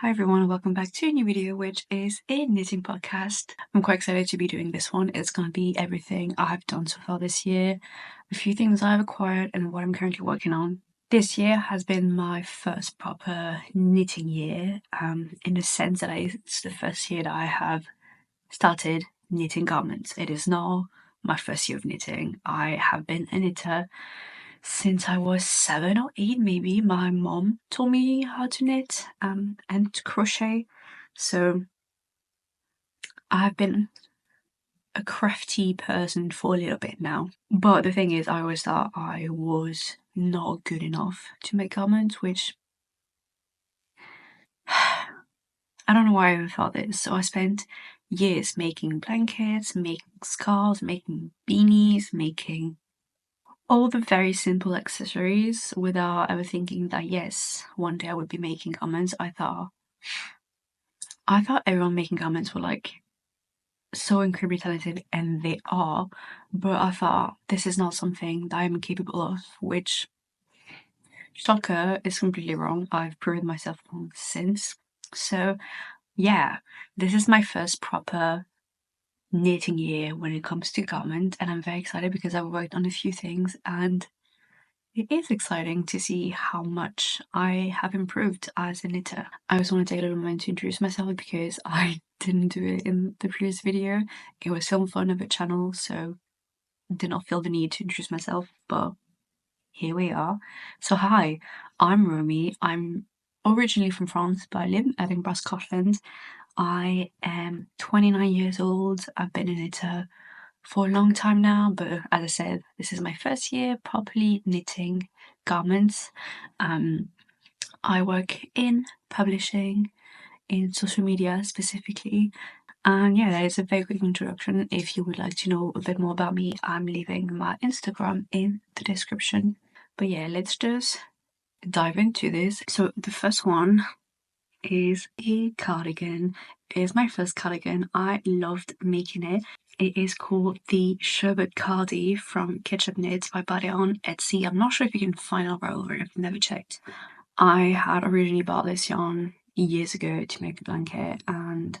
Hi everyone, welcome back to a new video, which is a knitting podcast. I'm quite excited to be doing this one. It's going to be everything I have done so far this year, a few things I've acquired, and what I'm currently working on. This year has been my first proper knitting year, in the sense that it's the first year that I have started knitting garments. It is not my first year of knitting. I have been a knitter since I was 7 or 8, maybe. My mom taught me how to knit and to crochet, so I've been a crafty person for a little bit now. But the thing is, I always thought I was not good enough to make garments, which I don't know why I ever thought this. So I spent years making blankets, making scarves, making beanies, making all the very simple accessories without ever thinking that yes, one day I would be making garments. I thought everyone making garments were like so incredibly talented, and they are, but I thought this is not something that I'm capable of, which shocker is completely wrong. I've proven myself wrong since. So yeah, this is my first proper knitting year when it comes to garment, and I'm very excited because I've worked on a few things and it is exciting to see how much I have improved as a knitter. I just want to take a little moment to introduce myself because I didn't do it in the previous video. It was filmed for another channel, so I did not feel the need to introduce myself, but here we are. So hi, I'm Romy. I'm originally from France, but I live in Edinburgh, Scotland. I am 29 years old. I've been a knitter for a long time now, but as I said, this is my first year properly knitting garments. I work in publishing, in social media specifically. And yeah, that is a very quick introduction. If you would like to know a bit more about me, I'm leaving my Instagram in the description. But yeah, let's just dive into this. So the first one is a cardigan. It is my first cardigan. I loved making it. It is called the Sherbet Cardi from Ketchup Knits. I bought it on Etsy. I'm not sure if you can find it on ravelry. I've never checked. I had originally bought this yarn years ago to make a blanket, and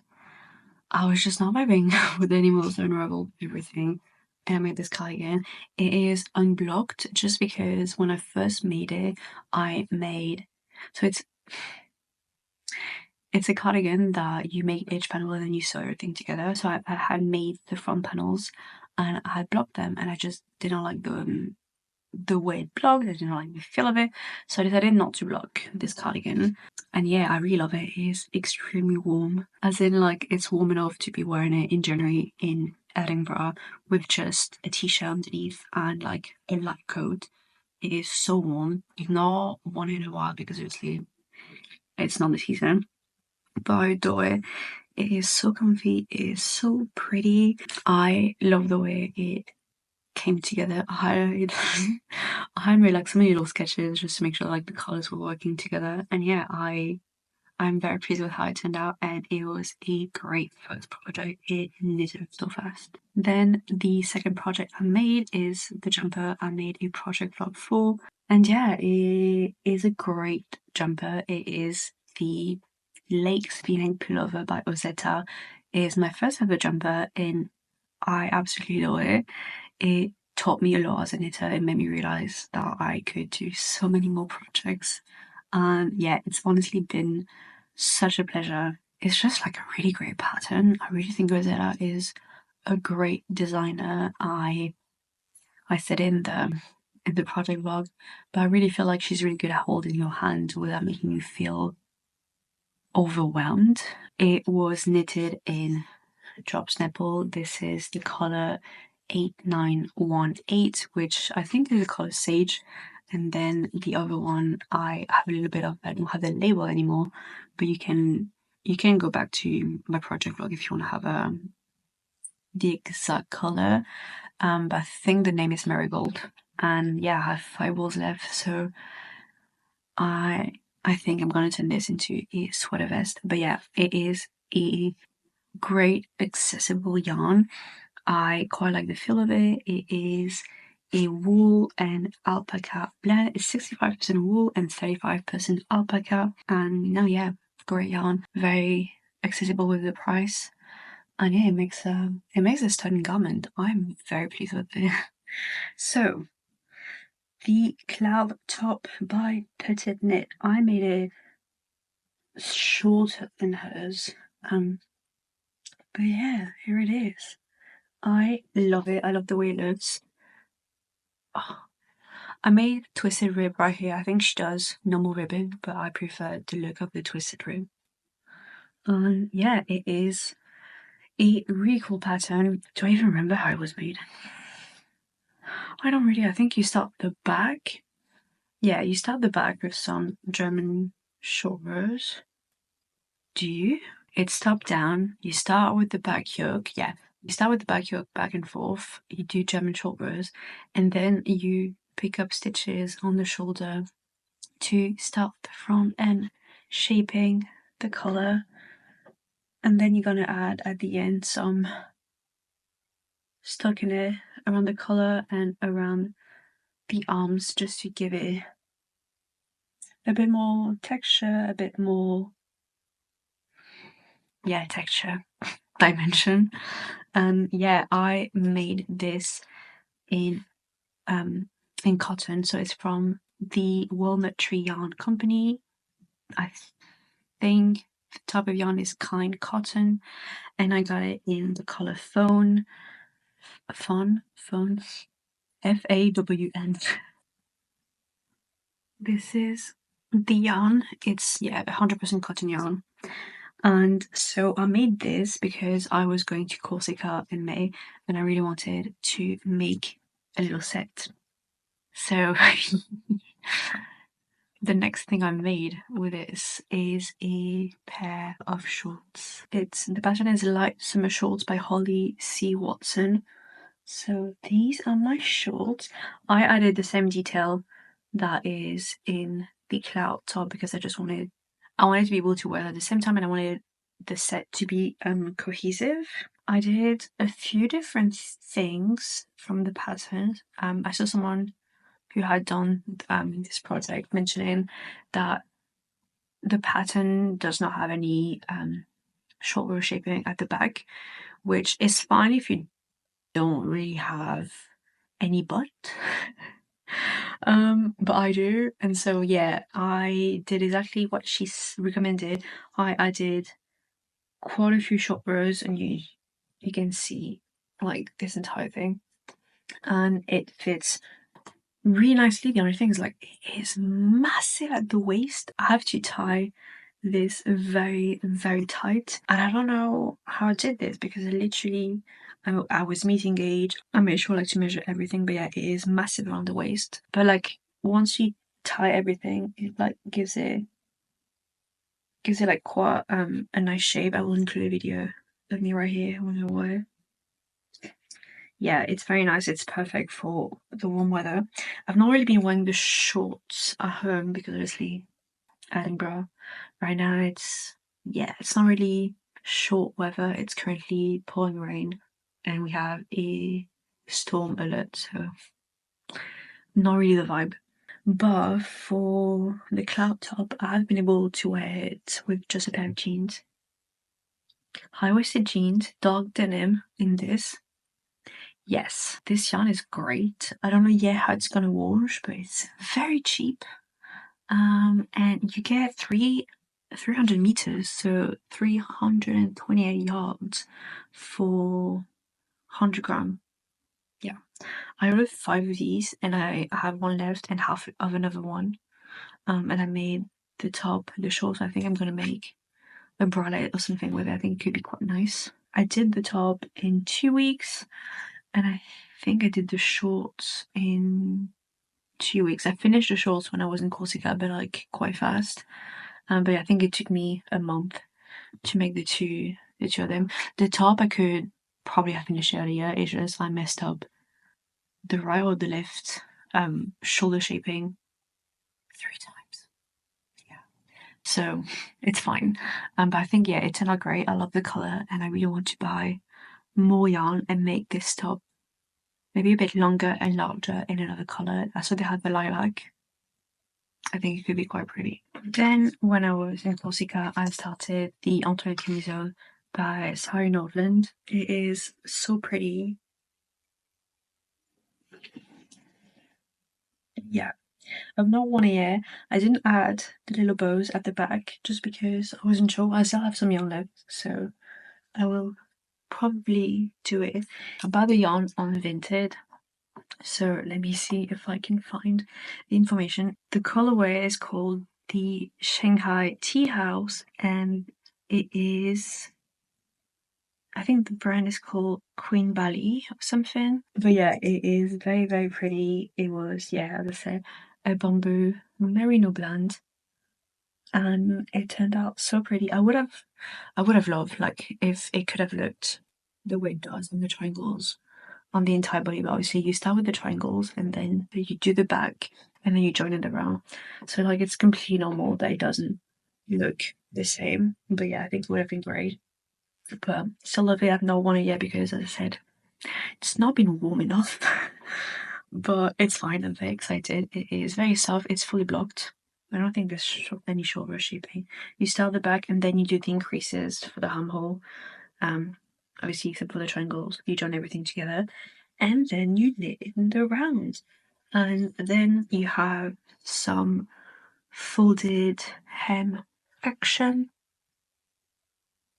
I was just not vibing with any more so unravel everything. And I made this cardigan. It is unblocked just because when I first made it, I made so it's a cardigan that you make each panel and then you sew everything together. So I had made the front panels and I had blocked them, and I just didn't like the way it blocked. I didn't like the feel of it. So I decided not to block this cardigan. And yeah, I really love it. It is extremely warm. As in, like, it's warm enough to be wearing it in January in Edinburgh with just a t-shirt underneath and like a light coat. It is so warm. You've not worn it in a while because obviously it's not the season. But I adore it. It is so comfy. It is so pretty. I love the way it came together. I had made like some little sketches just to make sure like the colors were working together. And yeah, I'm very pleased with how it turned out, and it was a great first project. It knitted so fast. Then the second project I made is the jumper I made a project vlog for. And yeah, it is a great jumper. It is the Lakes V-neck pullover by Ozetta. It is my first ever jumper and I absolutely love it. It taught me a lot as a knitter. It made me realise that I could do so many more projects. And yeah, it's honestly been such a pleasure. It's just like a really great pattern. I really think Rosetta is a great designer. I said in the project vlog, but I really feel like she's really good at holding your hand without making you feel overwhelmed. It was knitted in drops nipple. This is the color 8918, which I think is the color Sage. And then the other one, I have a little bit of, I don't have the label anymore, but you can go back to my project vlog if you want to have the exact color. But I think the name is Marigold. And yeah, I have 5 balls left, so I think I'm gonna turn this into a sweater vest. But yeah, it is a great accessible yarn. I quite like the feel of it. It is a wool and alpaca blend. It's 65% wool and 35% alpaca. And now, yeah, great yarn, very accessible with the price, and yeah, it makes a stunning garment. I'm very pleased with it. So the cloud top by Petite Knit, I made it shorter than hers, but yeah, here it is. I love it. I love the way it looks. Oh, I made twisted rib right here. I think she does normal ribbing, but I prefer the look of the twisted rib. Yeah, it is a really cool pattern. Do I even remember how it was made? I don't really. I think you start the back. Yeah, you start the back with some German short rows. Do you? It's top down. You start with the back yoke. Yeah, you start with the back yoke back and forth. You do German short rows, and then you pick up stitches on the shoulder to start the front and shaping the collar. And then you're gonna add at the end some stockinette around the collar and around the arms just to give it a bit more texture, a bit more, yeah, texture, dimension. Yeah, I made this in cotton, so it's from the Walnut Tree Yarn Company. I think the type of yarn is Kind Cotton, and I got it in the color Fawn, Fawn. This is the yarn. It's, yeah, 100% cotton yarn. And so I made this because I was going to Corsica in May and I really wanted to make a little set. So the next thing I made with this is a pair of shorts. The pattern is Light Summer Shorts by Holly C. Watson. So these are my shorts. I added the same detail that is in the cloud top because I wanted to be able to wear it at the same time, and I wanted the set to be cohesive. I did a few different things from the pattern. I saw someone who had done this project mentioning that the pattern does not have any short row shaping at the back, which is fine if you don't really have any butt. But I do, and so yeah, I did exactly what she recommended. I added quite a few short rows, and you can see like this entire thing, and it fits really nicely. The only thing is like it is massive at the waist. I have to tie this very, very tight, and I don't know how I did this because I was meeting gauge. I made sure like to measure everything, but yeah, it is massive around the waist. But like once you tie everything, it like gives it like quite a nice shape. I will include a video of me right here. I wonder why. Yeah, it's very nice. It's perfect for the warm weather. I've not really been wearing the shorts at home because obviously Edinburgh right now it's not really short weather. It's currently pouring rain and we have a storm alert, so not really the vibe. But for the cloud top, I've been able to wear it with just a pair of jeans. High-waisted jeans, dark denim in this. Yes, this yarn is great. I don't know yet how it's gonna wash, but it's very cheap. And you get 300 meters, so 328 yards for 100 gram. Yeah, I ordered 5 of these, and I have one left and half of another one. And I made the top, the shorts. I think I'm gonna make a bralette or something with it. I think it could be quite nice. I did the top in 2 weeks, and I think I did the shorts in 2 weeks. I finished the shorts when I was in Corsica, but like quite fast. But yeah, I think it took me a month to make the two of them. The top I could probably have finished earlier. It's just I messed up the right or the left shoulder shaping 3 times. Yeah, so it's fine. But I think yeah, it turned out great. I love the color, and I really want to buy more yarn and make this top maybe a bit longer and larger in another color. That's what they had the lilac. I think it could be quite pretty. Then when I was in Corsica, I started the Antoinette camisole by Sari Nordland. It is so pretty. Yeah, I've not worn it yet. I didn't add the little bows at the back just because I wasn't sure. I still have some yarn left, so I will probably do it. I bought the yarn on Vinted, so let me see if I can find the information. The colorway is called the Shanghai Tea House, and it is, I think the brand is called Queen Bali or something. But yeah, it is very, very pretty. It was, yeah, as I said, a bamboo merino blend. And it turned out so pretty. I would have loved like if it could have looked the way it does in the triangles on the entire body, but obviously you start with the triangles and then you do the back and then you join it around. So like it's completely normal that it doesn't look the same. But yeah, I think it would have been great. But still lovely. I've not worn it yet because as I said, it's not been warm enough. But it's fine, I'm very excited. It is very soft, it's fully blocked. I don't think there's any shoulder shaping. You start the back and then you do the increases for the armhole. Obviously except for the triangles, you join everything together. And then you knit in the rounds. And then you have some folded hem action.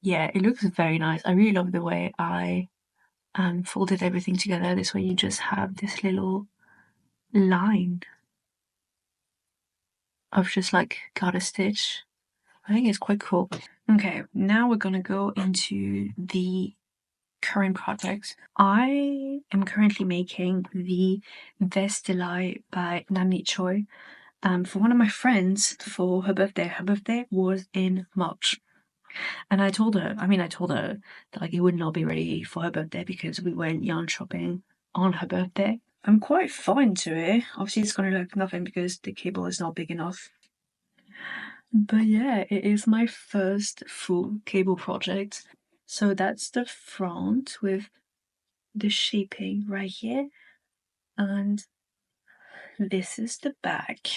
Yeah, it looks very nice. I really love the way I folded everything together. This way you just have this little line of just like garter stitch. I think it's quite cool. Okay, now we're gonna go into the current projects. I am currently making the Vest Delight by Namni Choi for one of my friends for her birthday. Her birthday was in March. And I told her that like it would not be ready for her birthday because we went yarn shopping on her birthday. I'm quite fine to it. Obviously it's gonna look nothing because the cable is not big enough. But yeah, it is my first full cable project. So that's the front with the shaping right here. And this is the back.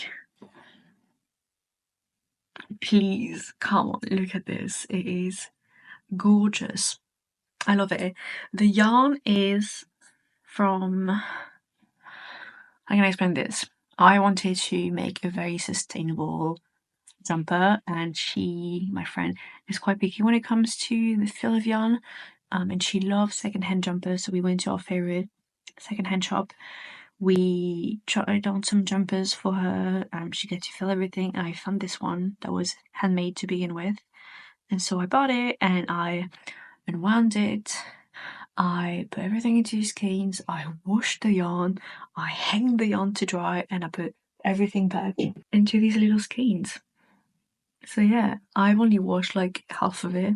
Please, come on, look at this. It is gorgeous. I love it. The yarn is from... I'm gonna explain this. I wanted to make a very sustainable jumper, and she, my friend, is quite picky when it comes to the feel of yarn. And she loves secondhand jumpers, so we went to our favorite secondhand shop. We tried on some jumpers for her. She got to feel everything. I found this one that was handmade to begin with, and so I bought it and I unwound it. I put everything into skeins. I washed the yarn. I hanged the yarn to dry, and I put everything back into these little skeins. So yeah, I've only washed like half of it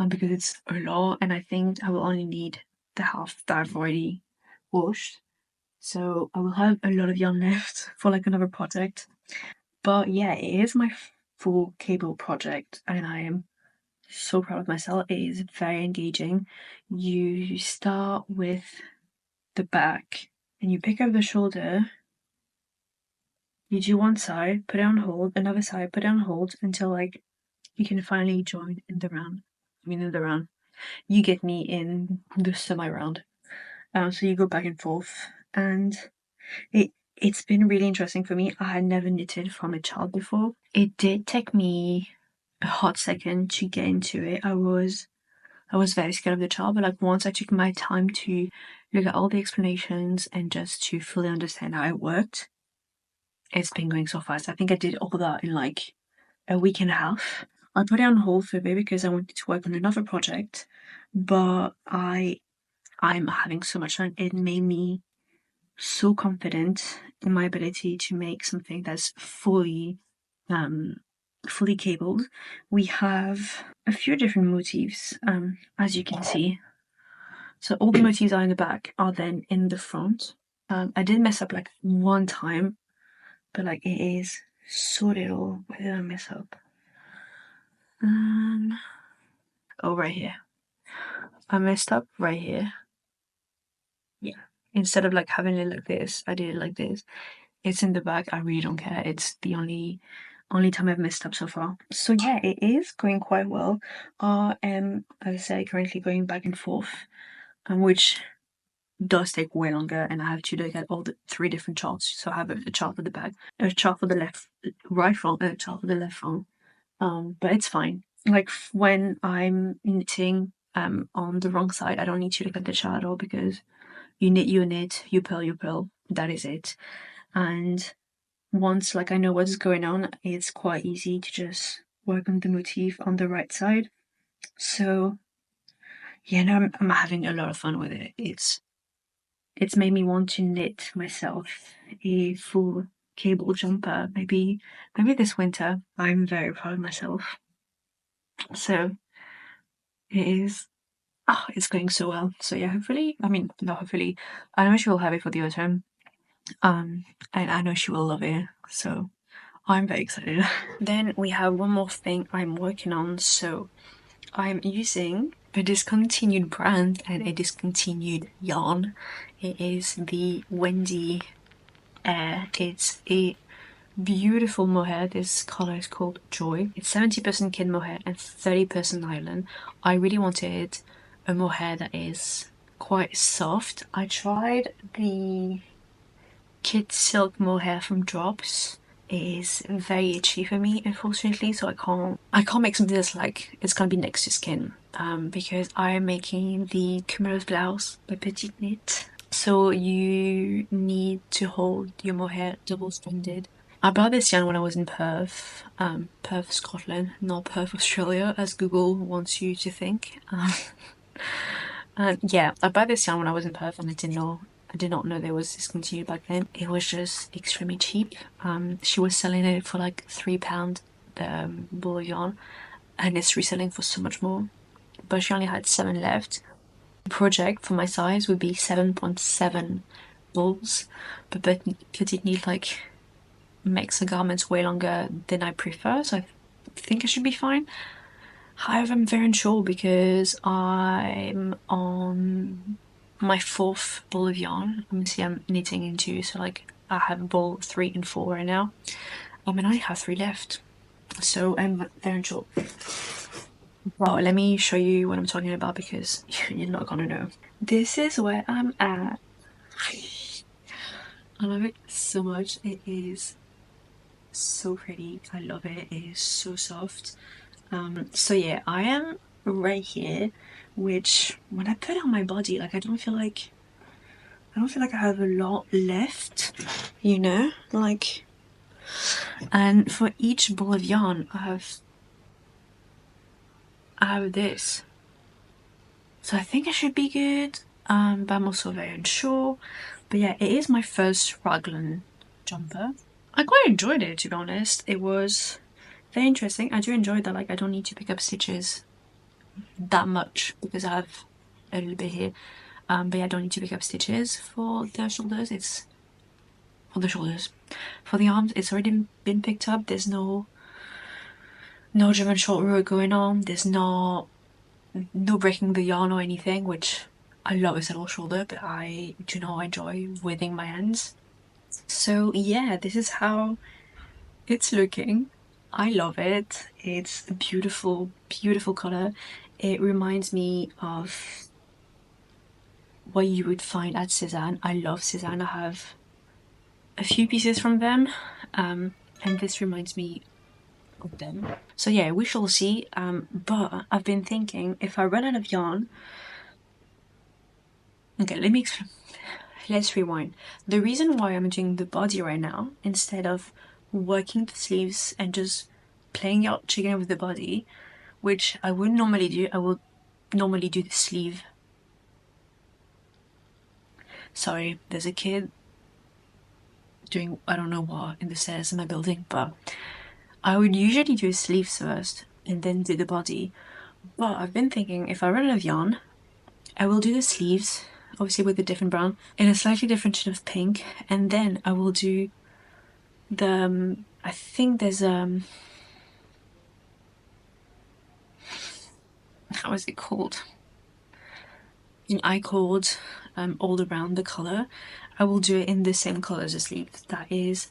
because it's a lot, and I think I will only need the half that I've already washed. So I will have a lot of yarn left for like another project. But yeah, it is my full cable project, and I am so proud of myself. It is very engaging. You start with the back and you pick up the shoulder. You do one side, put it on hold, another side, put it on hold until like you can finally join in the round. In the round. You get me in the semi round. So you go back and forth, and it's been really interesting for me. I had never knitted from a child before. It did take me a hot second to get into it. I was very scared of the child, but like once I took my time to look at all the explanations and just to fully understand how it worked, it's been going so fast. I think I did all that in like a week and a half. I put it on hold for a bit because I wanted to work on another project, but I'm having so much fun. It made me so confident in my ability to make something that's fully cabled. We have a few different motifs, as you can see. So all the motifs are in the back are then in the front. I did mess up like one time, but like it is so little. Where did I mess up? Oh, right here. I messed up right here. Yeah. Instead of like having it like this, I did it like this. It's in the bag. I really don't care. It's the only time I've messed up so far. So yeah, it is going quite well. I am, as I say, currently going back and forth, which does take way longer, and I have to look at all the 3 different charts. So I have a chart for the back, a chart for the left right front, and a chart for the left front. But it's fine. Like when I'm knitting on the wrong side, I don't need to look at the chart at all, because you knit, you purl. That is it. And once like I know what's going on, it's quite easy to just work on the motif on the right side. So yeah, no, I'm having a lot of fun with it. It's made me want to knit myself a full cable jumper, maybe this winter. I'm very proud of myself. So it is. Oh, it's going so well. So yeah, hopefully, I mean, not hopefully, I know she will have it for the autumn. And I know she will love it. So I'm very excited. Then we have one more thing I'm working on. So I'm using a discontinued brand and a discontinued yarn. It is the Wendy Air. It's a beautiful mohair. This color is called Joy. It's 70% kid mohair and 30% nylon. I really wanted a mohair that is quite soft. I tried the kid silk mohair from Drops. It is very itchy for me, unfortunately, so I can't make something that's like it's gonna be next to skin. Because I'm making the cumulus blouse by Petite Knit. So you need to hold your mohair double-stranded. I bought this yarn when I was in Perth, Perth, Scotland, not Perth, Australia, as Google wants you to think. Yeah, I bought this yarn when I was in Perth, and I did not know there was discontinued back then. It was just extremely cheap. She was selling it for like £3 the ball of yarn, and it's reselling for so much more. But she only had 7 left. The project for my size would be 7.7 balls, but Petite Knit like makes the garments way longer than I prefer, so I think I should be fine. However, I'm very unsure because I'm on my 4th ball of yarn. Obviously, I'm knitting into, so like I have ball 3 and 4 right now. And I have 3 left, so I'm very unsure. Well, let me show you what I'm talking about because you're not gonna know. This is where I'm at. I love it so much. It is so pretty. I love it. It is so soft. So yeah, I am right here, which when I put it on my body, like I don't feel like I have a lot left, you know, like. And for each ball of yarn, I have this. So I think it should be good. But I'm also very unsure. But yeah, it is my first raglan jumper. I quite enjoyed it, to be honest. It was very interesting. I do enjoy that, like I don't need to pick up stitches that much because I have a little bit here. But yeah, I don't need to pick up stitches for the shoulders. It's for the shoulders. For the arms, it's already been picked up. There's no German short row going on. There's no breaking the yarn or anything, which I love a saddle shoulder, but I do not enjoy withing my hands. So yeah, this is how it's looking. I love it. It's a beautiful, beautiful color. It reminds me of what you would find at Cézanne. I love Cézanne. I have a few pieces from them, and this reminds me of them. So yeah, we shall see. But I've been thinking, if I run out of yarn, okay, let's rewind. The reason why I'm doing the body right now instead of working the sleeves and just playing out chicken with the body, which I wouldn't normally do. I will normally do the sleeve. Sorry, there's a kid doing I don't know what in the stairs in my building, but I would usually do sleeves first and then do the body. But I've been thinking, if I run out of yarn, I will do the sleeves, obviously with a different brown, in a slightly different shade of pink, and then I will do the, I think there's how is it called? I called all around the color. I will do it in the same color as the sleeves. That is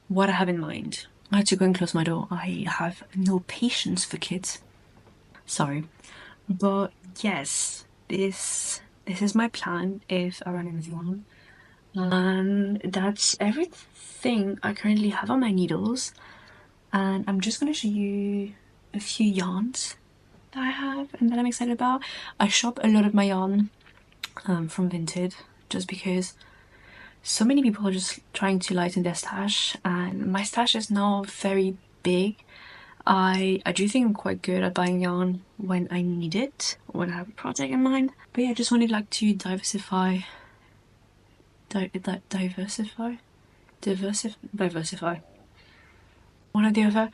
what I have in mind. I had to go and close my door. I have no patience for kids. Sorry. But yes, this is my plan if I run into one. And that's everything I currently have on my needles. And I'm just gonna show you a few yarns that I have and that I'm excited about. I shop a lot of my yarn from Vinted just because so many people are just trying to lighten their stash, and my stash is now very big. I do think I'm quite good at buying yarn when I need it, when I have a project in mind. But yeah, I just wanted like to diversify, one or the other.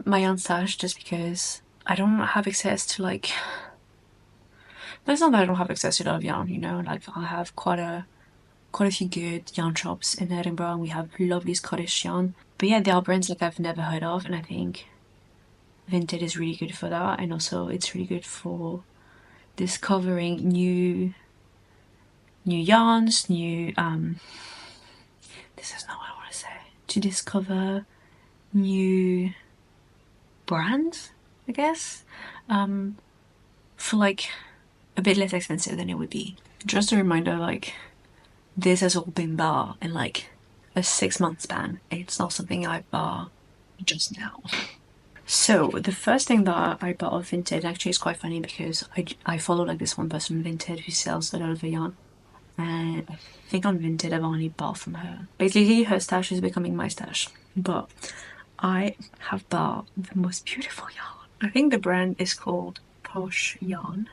My yarn stash, just because I don't have access to like. It's not that I don't have access to a lot of yarn, you know. Like I have quite a few good yarn shops in Edinburgh, and we have lovely Scottish yarn. But yeah, there are brands like I've never heard of, and I think Vinted is really good for that, and also it's really good for discovering new yarns, new this is not what I want to say. To discover new brands, I guess, for like a bit less expensive than it would be. Just a reminder, like this has all been bought in like a 6-month span. It's not something I bought just now. So the first thing that I bought of Vinted, actually is quite funny because I follow like this one person on Vinted who sells a lot of yarn, and I think on Vinted I've only bought from her. Basically her stash is becoming my stash, but I have bought the most beautiful yarn. I think the brand is called Posh Yarn.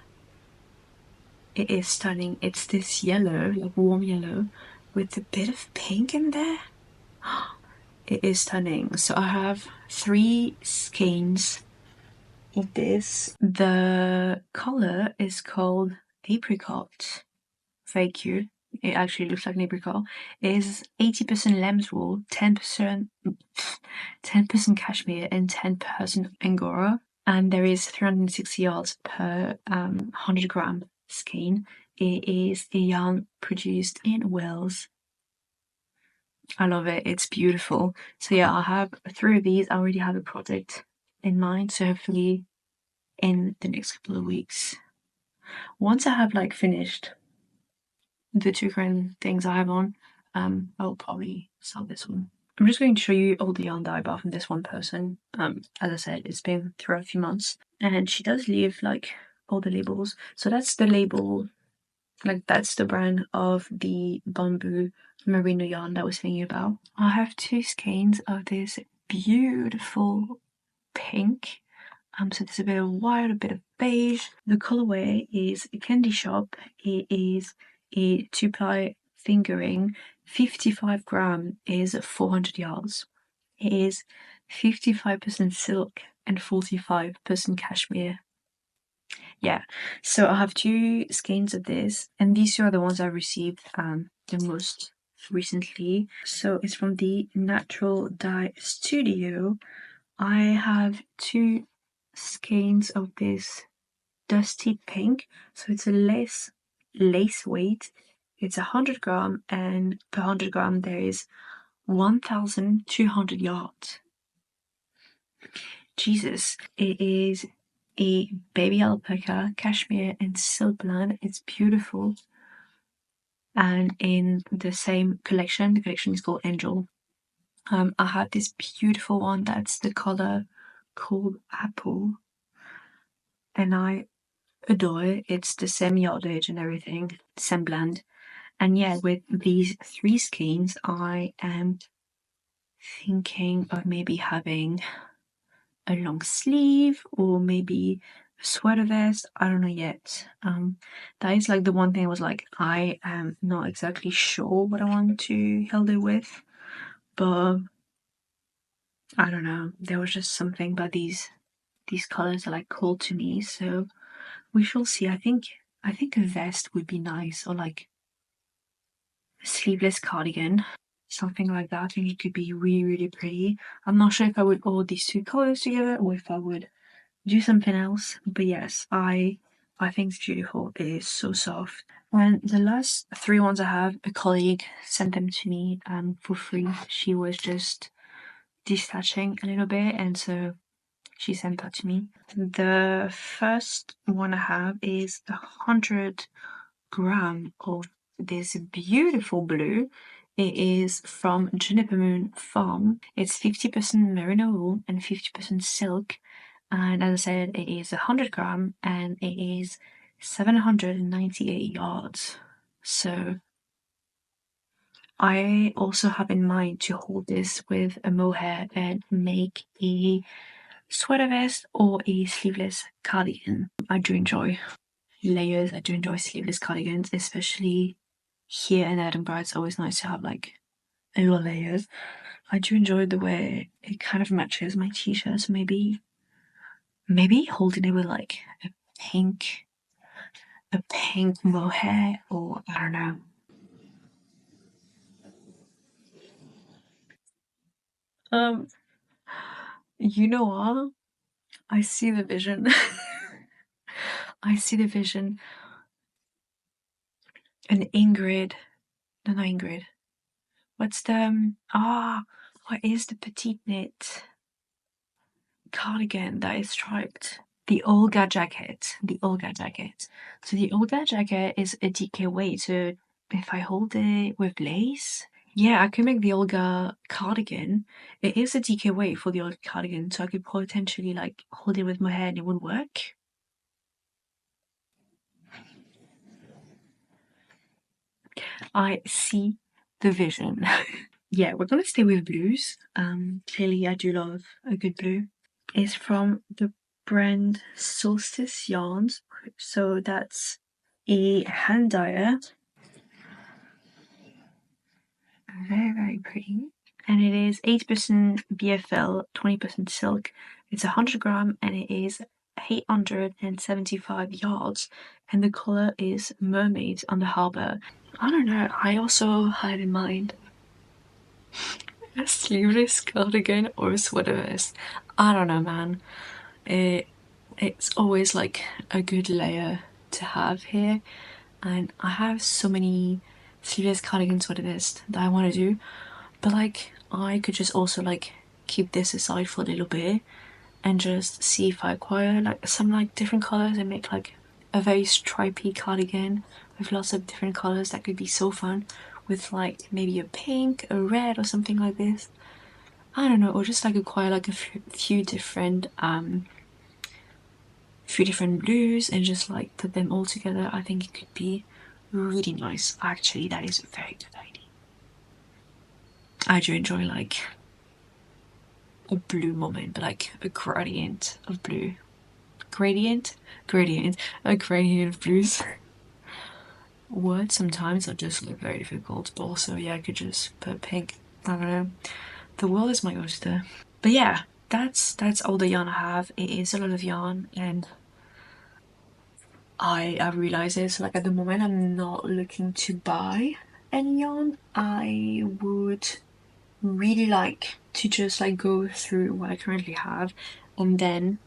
It is stunning. It's this yellow, like warm yellow, with a bit of pink in there. It is stunning. So I have 3 skeins of this. The color is called apricot. Very cute. It actually looks like an apricot. It is 80% lamb's wool, 10% cashmere, and 10% angora. And there is 360 yards per 100 gram skein. It is a yarn produced in Wales. I love it. It's beautiful. So yeah, I have 3 of these. I already have a project in mind. So hopefully in the next couple of weeks, once I have like finished the 2 current things I have on, I'll probably sell this one. I'm just going to show you all the yarn that I bought from this one person. As I said, it's been through a few months, and she does leave like all the labels. So that's the label, like that's the brand of the bamboo merino yarn that I was telling you about. I have 2 skeins of this beautiful pink. So there's a bit of white, a bit of beige. The colorway is Candy Shop. It is a 2-ply fingering. 55 gram is 400 yards. It is 55% silk and 45% cashmere. Yeah, so I have 2 skeins of this, and these 2 are the ones I received the most recently. So it's from the Natural Dye Studio. I have 2 skeins of this dusty pink, so it's a lace weight. It's 100 gram, and per 100 gram there is 1,200 yards. Jesus. It is a baby alpaca, cashmere, and silk blend. It's beautiful. And in the same collection, the collection is called Angel. I have this beautiful one that's the color called Apple, and I adore it. It's the same yardage and everything, same blend. And yeah, with these 3 skeins, I am thinking of maybe having a long sleeve or maybe a sweater vest. I don't know yet. That is like the one thing I was like, I am not exactly sure what I want to hold it with, but I don't know. There was just something about these colors that like called to me, so we shall see. I think a vest would be nice, or like a sleeveless cardigan, something like that. I think it could be really, really pretty. I'm not sure if I would order these 2 colors together or if I would do something else, but yes, I I think it's beautiful. It is so soft. And the last three ones I have, a colleague sent them to me for free. She was just detaching a little bit, and so she sent that to me. The first one I have is 100 grams of this beautiful blue. It is from Juniper Moon Farm. It's 50% merino wool and 50% silk. And as I said, it is 100 grams and it is 798 yards. So I also have in mind to hold this with a mohair and make a sweater vest or a sleeveless cardigan. I do enjoy layers. I do enjoy sleeveless cardigans, especially here in Edinburgh. It's always nice to have like a little layers. I do enjoy the way it kind of matches my t-shirt. So maybe holding it with like pink a pink mohair, or I don't know. Um, you know what? I see the vision. I see the vision. An Ingrid. No, not Ingrid. What's the what is the petite knit cardigan that is striped? The Olga jacket. The Olga jacket. So the Olga jacket is a DK weight. So if I hold it with lace, yeah, I could make the Olga cardigan. It is a DK weight for the Olga cardigan, so I could potentially like hold it with my hair and it would work. I see the vision. Yeah, we're gonna stay with blues. Clearly I do love a good blue. It's from the brand Solstice Yarns. So that's a hand dyer. Very, very pretty. And it is 80% BFL, 20% silk. It's 100 grams and it is 875 yards. And the color is Mermaid on the Harbour. I don't know, I also had in mind a sleeveless cardigan or a sweater vest. I don't know, man. It's always like a good layer to have here, and I have so many sleeveless cardigan sweater vests that I want to do, but like I could just also like keep this aside for a little bit and just see if I acquire like some like different colors and make like a very stripy cardigan with lots of different colors. That could be so fun, with like maybe a pink, a red, or something like this. I don't know, or just like acquire like a few different blues and just like put them all together. I think it could be really nice. Actually, that is a very good idea. I do enjoy like a blue moment, but like a gradient of blue. Gradient? Gradient. A gradient of blues. Words sometimes are just like very difficult, but also yeah, I could just put pink. I don't know. The world is my oyster. But yeah, that's all the yarn I have. It is a lot of yarn, and I realize it. So like at the moment I'm not looking to buy any yarn. I would really like to just like go through what I currently have and then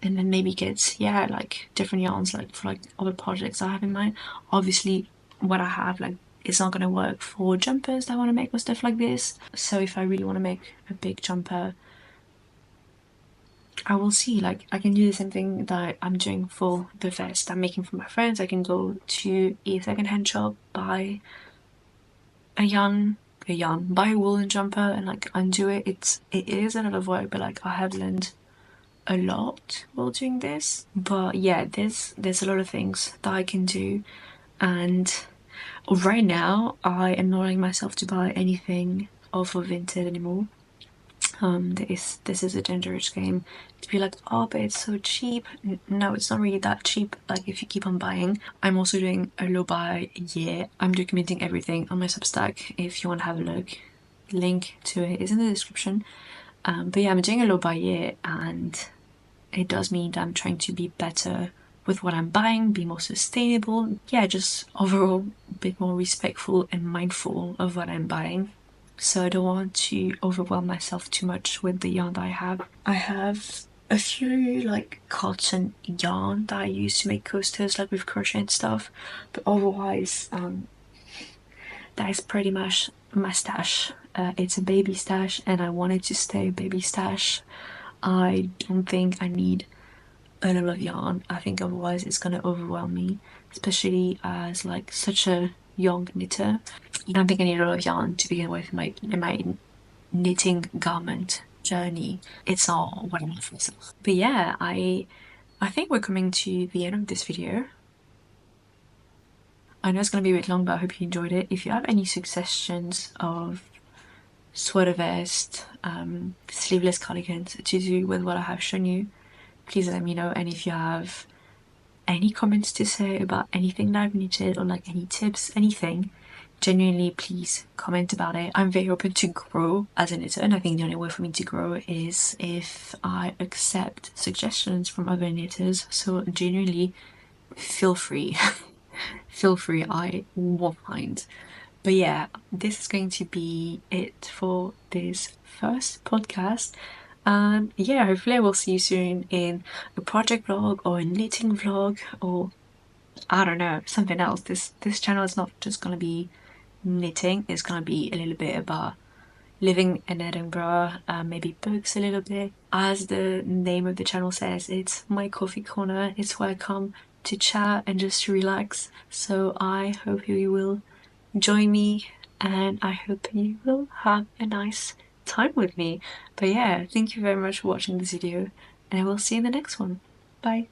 maybe get like different yarns like for like other projects I have in mind. Obviously what I have like is not gonna work for jumpers that I want to make or stuff like this. So if I really want to make a big jumper, I will see. Like I can do the same thing that I'm doing for the vest I'm making for my friends. I can go to a secondhand shop, buy buy a woolen jumper and like undo it. It is a lot of work, but like I have learned a lot while doing this. But yeah, there's a lot of things that I can do, and right now I am not allowing myself to buy anything off of Vinted anymore. This is a dangerous game to be like, oh, but it's so cheap. No, it's not really that cheap. Like if you keep on buying. I'm also doing a low buy year. I'm documenting everything on my Substack. If you want to have a look, link to it is in the description. But yeah, I'm doing a low buy year, and it does mean that I'm trying to be better with what I'm buying, be more sustainable. Yeah, just overall a bit more respectful and mindful of what I'm buying. So I don't want to overwhelm myself too much with the yarn that I have. I have a few like cotton yarn that I use to make coasters, like with crochet and stuff. But otherwise, that is pretty much my stash. It's a baby stash, and I want it to stay a baby stash. I don't think I need a lot of yarn. I think otherwise it's gonna overwhelm me, especially as like such a young knitter. I don't think I need a lot of yarn to begin with in my knitting garment journey. It's not what I want for myself. But yeah, I think we're coming to the end of this video. I know it's gonna be a bit long, but I hope you enjoyed it. If you have any suggestions of sweater vest, sleeveless cardigans to do with what I have shown you, please let me know. And if you have any comments to say about anything that I've knitted, or like any tips, anything, genuinely please comment about it. I'm very open to grow as a knitter, and I think the only way for me to grow is if I accept suggestions from other knitters. So genuinely feel free. Feel free, I won't mind. But yeah, this is going to be it for this first podcast. And yeah, hopefully I will see you soon in a project vlog or a knitting vlog, or I don't know, something else. This channel is not just gonna be knitting, it's gonna be a little bit about living in Edinburgh, maybe books a little bit. As the name of the channel says, it's my coffee corner. It's where I come to chat and just to relax. So I hope you will join me, and I hope you will have a nice time with me. But yeah, thank you very much for watching this video, and I will see you in the next one. Bye.